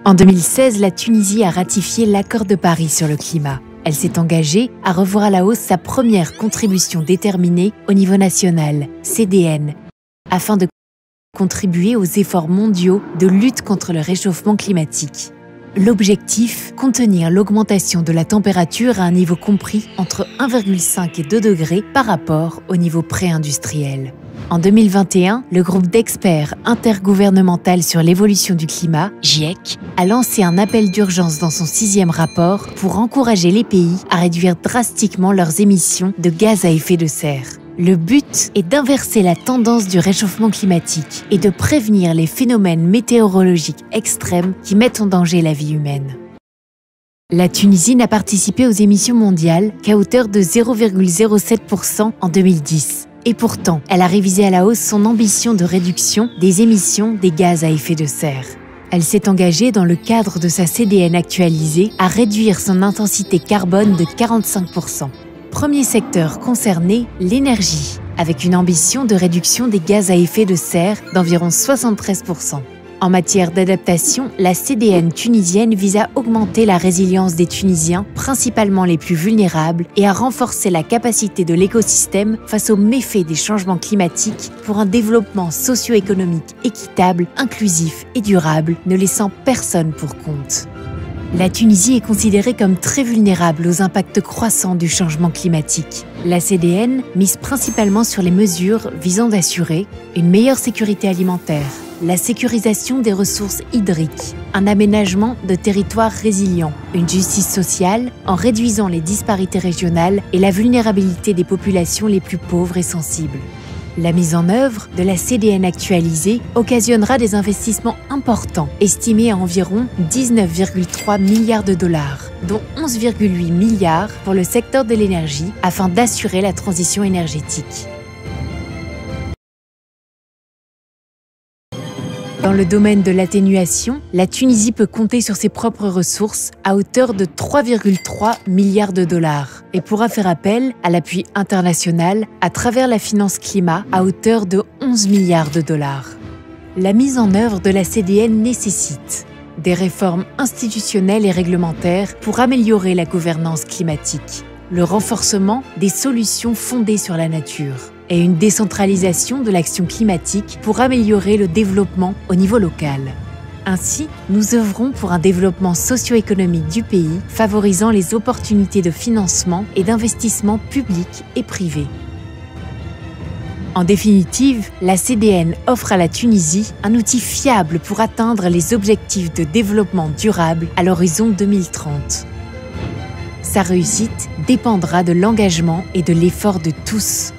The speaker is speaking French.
En 2016, la Tunisie a ratifié l'accord de Paris sur le climat. Elle s'est engagée à revoir à la hausse sa première contribution déterminée au niveau national, CDN, afin de contribuer aux efforts mondiaux de lutte contre le réchauffement climatique. L'objectif, contenir l'augmentation de la température à un niveau compris entre 1,5 et 2 degrés par rapport au niveau pré-industriel. En 2021, le groupe d'experts intergouvernemental sur l'évolution du climat, GIEC, a lancé un appel d'urgence dans son 6e rapport pour encourager les pays à réduire drastiquement leurs émissions de gaz à effet de serre. Le but est d'inverser la tendance du réchauffement climatique et de prévenir les phénomènes météorologiques extrêmes qui mettent en danger la vie humaine. La Tunisie n'a participé aux émissions mondiales qu'à hauteur de 0,07% en 2010. Et pourtant, elle a révisé à la hausse son ambition de réduction des émissions des gaz à effet de serre. Elle s'est engagée dans le cadre de sa CDN actualisée à réduire son intensité carbone de 45%. Premier secteur concerné, l'énergie, avec une ambition de réduction des gaz à effet de serre d'environ 73%. En matière d'adaptation, la CDN tunisienne vise à augmenter la résilience des Tunisiens, principalement les plus vulnérables, et à renforcer la capacité de l'écosystème face aux méfaits des changements climatiques pour un développement socio-économique équitable, inclusif et durable, ne laissant personne pour compte. La Tunisie est considérée comme très vulnérable aux impacts croissants du changement climatique. La CDN mise principalement sur les mesures visant d'assurer une meilleure sécurité alimentaire, la sécurisation des ressources hydriques, un aménagement de territoires résilients, une justice sociale en réduisant les disparités régionales et la vulnérabilité des populations les plus pauvres et sensibles. La mise en œuvre de la CDN actualisée occasionnera des investissements importants, estimés à environ 19,3 milliards de dollars, dont 11,8 milliards pour le secteur de l'énergie, afin d'assurer la transition énergétique. Dans le domaine de l'atténuation, la Tunisie peut compter sur ses propres ressources à hauteur de 3,3 milliards de dollars et pourra faire appel à l'appui international à travers la finance climat à hauteur de 11 milliards de dollars. La mise en œuvre de la CDN nécessite des réformes institutionnelles et réglementaires pour améliorer la gouvernance climatique, le renforcement des solutions fondées sur la nature, et une décentralisation de l'action climatique pour améliorer le développement au niveau local. Ainsi, nous œuvrons pour un développement socio-économique du pays, favorisant les opportunités de financement et d'investissement publics et privés. En définitive, la CDN offre à la Tunisie un outil fiable pour atteindre les objectifs de développement durable à l'horizon 2030. Sa réussite dépendra de l'engagement et de l'effort de tous.